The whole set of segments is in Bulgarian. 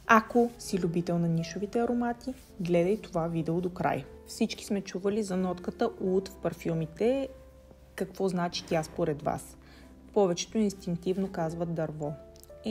Ако си любител на нишовите аромати, гледай това видео до край. Всички сме чували за нотката уд в парфюмите. Какво значи тя според вас? Повечето инстинктивно казват дърво.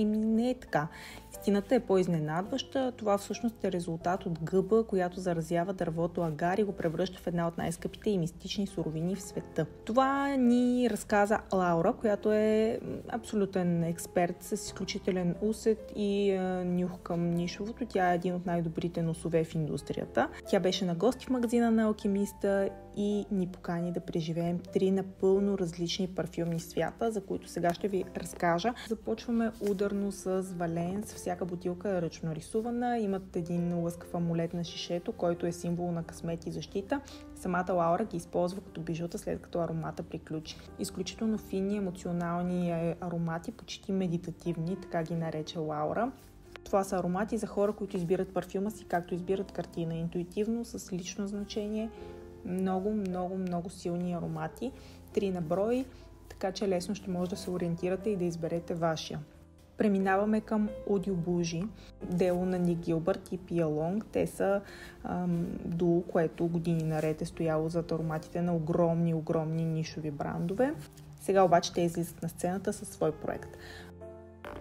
Не е така. Истината е по-изненадваща. Това всъщност е резултат от гъба, която заразява дървото агар и го превръща в една от най-скъпите и мистични суровини в света. Това ни разказа Лаура, която е абсолютен експерт с изключителен усет и нюх към нишовото. Тя е един от най-добрите носове в индустрията. Тя беше на гости в магазина на Алкемиста и ни покани да преживеем 3 напълно различни парфюмни свята, за които сега ще ви разкажа. Започваме ударно с Валенс. Всяка бутилка е ръчно рисувана. Имат един лъскав амулет на шишето, който е символ на късмет и защита. Самата Лаура ги използва като бижута, след като аромата приключи. Изключително фини, емоционални аромати, почти медитативни, така ги нарече Лаура. Това са аромати за хора, които избират парфюма си, както избират картина. Интуитивно, с лично значение. Много силни аромати. 3 на брой, така че лесно ще може да се ориентирате и да изберете вашия. Преминаваме към Eau de Bougie, дело на Ник Гилбърт и Пия Лонг. Те са дуо, което години наред е стояло зад ароматите на огромни нишови брандове. Сега обаче те излизат на сцената със свой проект.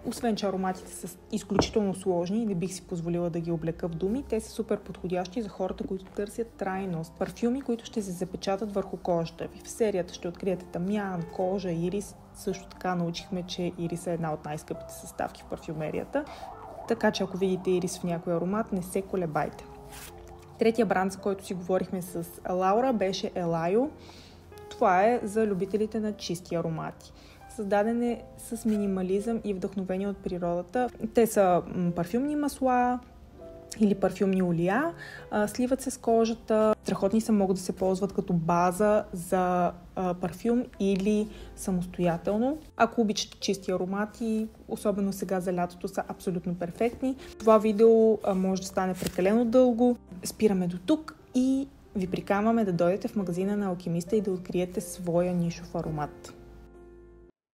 Освен че ароматите са изключително сложни и не бих си позволила да ги облека в думи, те са супер подходящи за хората, които търсят трайност. Парфюми, които ще се запечатат върху кожата ви. В серията ще откриете тамян, кожа, ирис. Също така научихме, че ирис е една от най-скъпите съставки в парфюмерията. Така че ако видите ирис в някой аромат, не се колебайте. Третия бранд, за който си говорихме с Лаура, беше Елайо. Това е за любителите на чисти аромати. Създаден е с минимализъм и вдъхновение от природата. Те са парфюмни масла или парфюмни олия, сливат се с кожата. Страхотни са, могат да се ползват като база за парфюм или самостоятелно. Ако обичате чисти аромати, особено сега за лятото, са абсолютно перфектни. Това видео може да стане прекалено дълго. Спираме до тук и ви приканваме да дойдете в магазина на Алкемиста и да откриете своя нишов аромат.